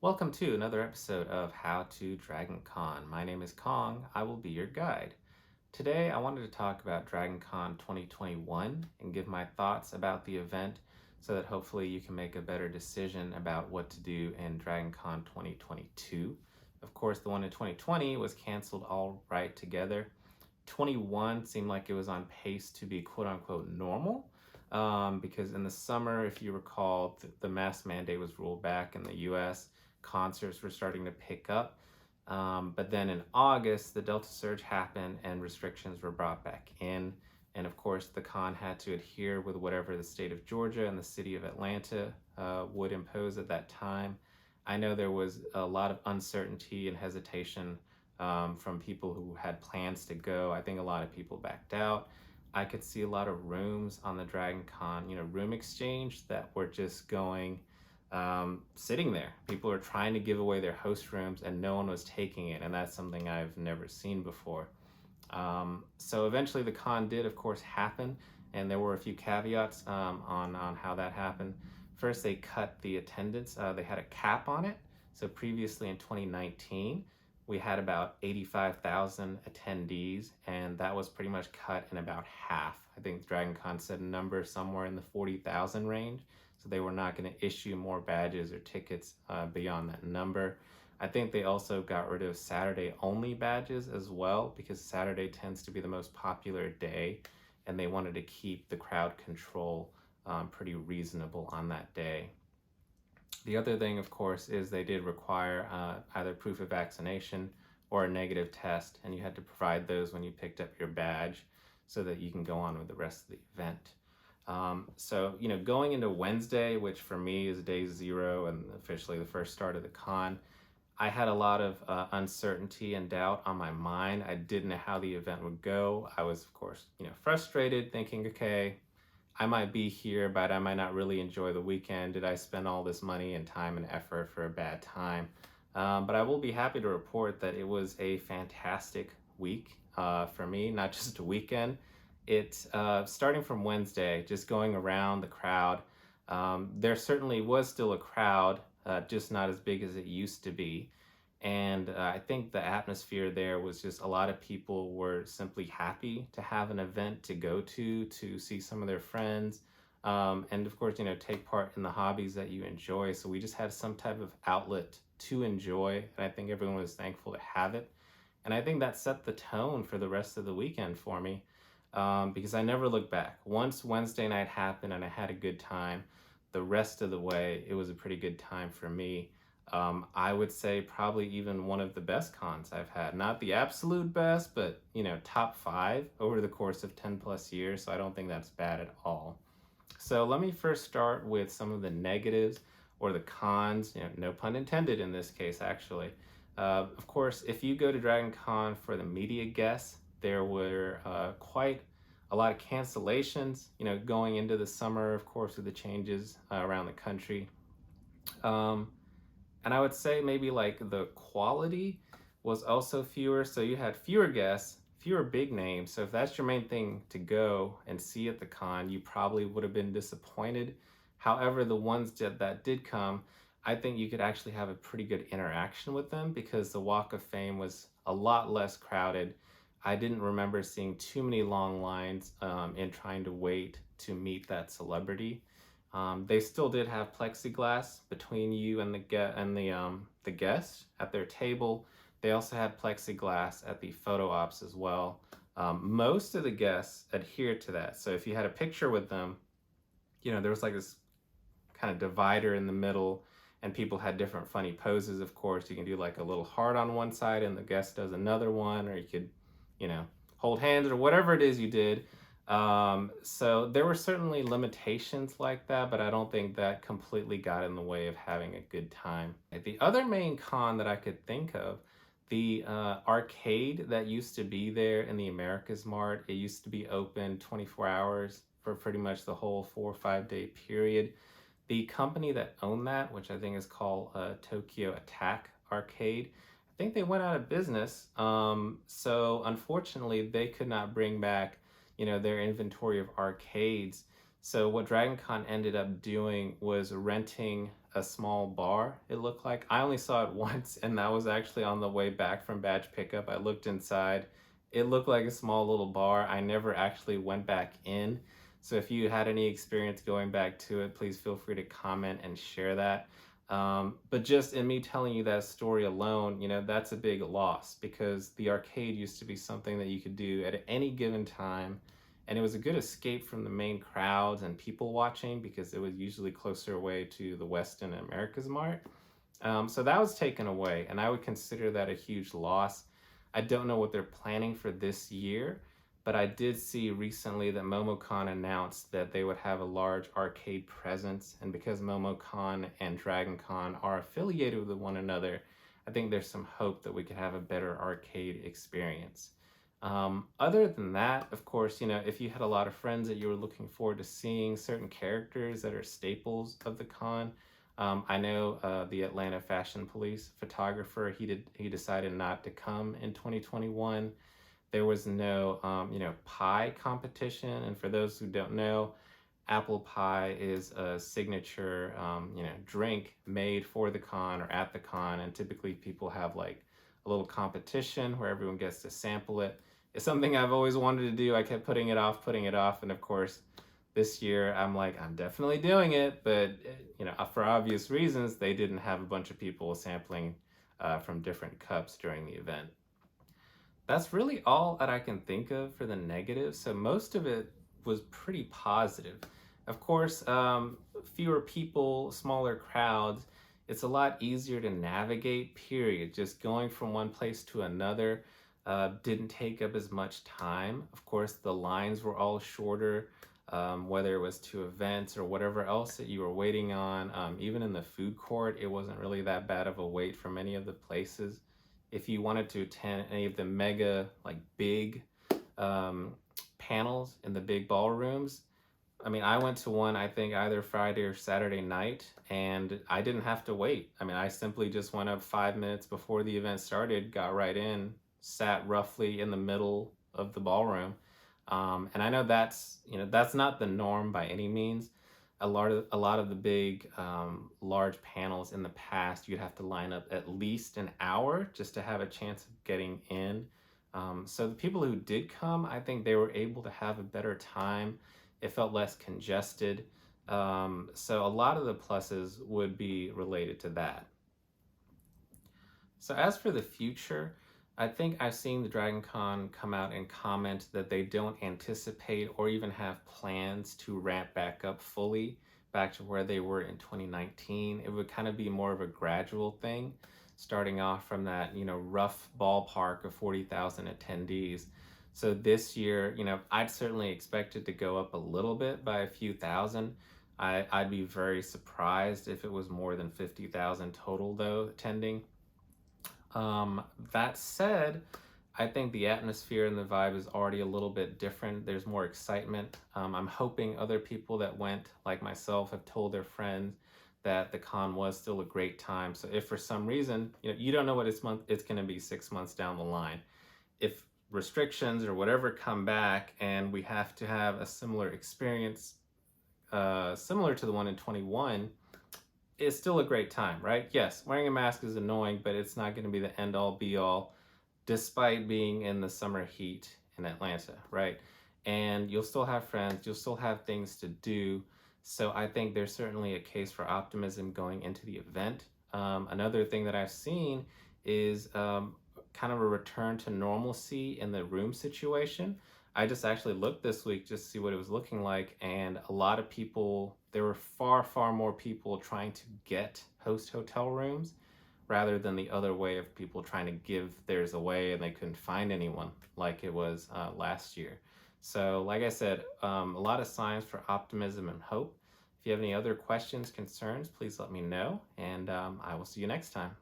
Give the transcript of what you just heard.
Welcome to another episode of How to DragonCon. My name is Kong. I will be your guide. Today, I wanted to talk about DragonCon 2021 and give my thoughts about the event so that hopefully you can make a better decision about what to do in DragonCon 2022. Of course, the one in 2020 was canceled all right together. 21 seemed like it was on pace to be quote unquote normal. Because in the summer, if you recall, the mask mandate was rolled back in the US. Concerts were starting to pick up. But then in August, the Delta surge happened and restrictions were brought back in. And of course, the con had to adhere with whatever the state of Georgia and the city of Atlanta would impose at that time. I know there was a lot of uncertainty and hesitation from people who had plans to go. I think a lot of people backed out. I could see a lot of rooms on the DragonCon, room exchange that were just going sitting there. People are trying to give away their host rooms and no one was taking it, and that's something I've never seen before. So eventually the con did, of course, happen, and there were a few caveats on how that happened. First, they cut the attendance. They had a cap on it. So previously in 2019, we had about 85,000 attendees, and that was pretty much cut in about half. I think DragonCon said a number somewhere in the 40,000 range. So they were not going to issue more badges or tickets beyond that number. I think they also got rid of Saturday only badges as well, because Saturday tends to be the most popular day, and they wanted to keep the crowd control pretty reasonable on that day. The other thing, of course, is they did require either proof of vaccination or a negative test, and you had to provide those when you picked up your badge so that you can go on with the rest of the event. So, going into Wednesday, which for me is day 0 and officially the first start of the con, I had a lot of uncertainty and doubt on my mind. I didn't know how the event would go. I was, of course, frustrated, thinking, okay, I might be here, but I might not really enjoy the weekend. Did I spend all this money and time and effort for a bad time? But I will be happy to report that it was a fantastic week for me, not just a weekend. It's starting from Wednesday, just going around the crowd. There certainly was still a crowd, just not as big as it used to be. And I think the atmosphere there was just a lot of people were simply happy to have an event to go to see some of their friends. And of course, take part in the hobbies that you enjoy. So we just had some type of outlet to enjoy. And I think everyone was thankful to have it. And I think that set the tone for the rest of the weekend for me. Because I never looked back. Once Wednesday night happened and I had a good time, the rest of the way, it was a pretty good time for me. I would say probably even one of the best cons I've had. Not the absolute best, but, top 5 over the course of 10 plus years. So I don't think that's bad at all. So let me first start with some of the negatives or the cons, no pun intended in this case, actually. Of course, if you go to DragonCon for the media guests, there were quite a lot of cancellations, going into the summer, of course, with the changes around the country. And I would say maybe like the quality was also fewer. So you had fewer guests, fewer big names. So if that's your main thing to go and see at the con, you probably would have been disappointed. However, the ones that did come, I think you could actually have a pretty good interaction with them because the Walk of Fame was a lot less crowded. I didn't remember seeing too many long lines in trying to wait to meet that celebrity. They still did have plexiglass between you and the guest at their table. They also had plexiglass at the photo ops as well. Most of the guests adhered to that. So if you had a picture with them, there was like this kind of divider in the middle, and people had different funny poses. Of course, you can do like a little heart on one side and the guest does another one, or you could hold hands or whatever it is you did. So there were certainly limitations like that, but I don't think that completely got in the way of having a good time. The other main con that I could think of, the arcade that used to be there in the America's Mart, it used to be open 24 hours for pretty much the whole 4 or 5 day period. The company that owned that, which I think is called Tokyo Attack Arcade, I think they went out of business. So unfortunately, they could not bring back, their inventory of arcades. So what DragonCon ended up doing was renting a small bar, it looked like. I only saw it once, and that was actually on the way back from badge pickup. I looked inside. It looked like a small little bar. I never actually went back in. So if you had any experience going back to it, please feel free to comment and share that. But just in me telling you that story alone, that's a big loss because the arcade used to be something that you could do at any given time. And it was a good escape from the main crowds and people watching because it was usually closer away to the Westin America's Mart. So that was taken away, and I would consider that a huge loss. I don't know what they're planning for this year, but I did see recently that MomoCon announced that they would have a large arcade presence, and because MomoCon and DragonCon are affiliated with one another, I think there's some hope that we could have a better arcade experience. Other than that, of course, if you had a lot of friends that you were looking forward to seeing certain characters that are staples of the con, I know the Atlanta Fashion Police photographer, he decided not to come in 2021. There was no, pie competition. And for those who don't know, apple pie is a signature, drink made for the con or at the con. And typically people have like a little competition where everyone gets to sample it. It's something I've always wanted to do. I kept putting it off. And of course, this year I'm like, I'm definitely doing it. But, for obvious reasons, they didn't have a bunch of people sampling from different cups during the event. That's really all that I can think of for the negative. So most of it was pretty positive. Of course, fewer people, smaller crowds, it's a lot easier to navigate, period. Just going from one place to another didn't take up as much time. Of course, the lines were all shorter, whether it was to events or whatever else that you were waiting on. Even in the food court, it wasn't really that bad of a wait for many of the places. If you wanted to attend any of the mega, like big panels in the big ballrooms, I went to one, I think either Friday or Saturday night, and I didn't have to wait. I simply just went up 5 minutes before the event started, got right in, sat roughly in the middle of the ballroom. And I know that's not the norm by any means. A lot of the big, large panels in the past, you'd have to line up at least an hour just to have a chance of getting in. So the people who did come, I think they were able to have a better time. It felt less congested. So a lot of the pluses would be related to that. So as for the future, I think I've seen the DragonCon come out and comment that they don't anticipate or even have plans to ramp back up fully back to where they were in 2019. It would kind of be more of a gradual thing, starting off from that, rough ballpark of 40,000 attendees. So this year, I'd certainly expect it to go up a little bit by a few thousand. I'd be very surprised if it was more than 50,000 total, though, attending. That said, I think the atmosphere and the vibe is already a little bit different. There's more excitement. I'm hoping other people that went, like myself, have told their friends that the con was still a great time. So if for some reason, you don't know what it's going to be 6 months down the line. If restrictions or whatever come back and we have to have a similar experience, similar to the one in 21, it's still a great time, right? Yes, wearing a mask is annoying, but it's not going to be the end all be all, despite being in the summer heat in Atlanta, right? And you'll still have friends, you'll still have things to do. So I think there's certainly a case for optimism going into the event. Another thing that I've seen is kind of a return to normalcy in the room situation. I just actually looked this week just to see what it was looking like, and a lot of people, there were far, far more people trying to get host hotel rooms rather than the other way of people trying to give theirs away and they couldn't find anyone like it was last year. So like I said, a lot of signs for optimism and hope. If you have any other questions, concerns, please let me know, and I will see you next time.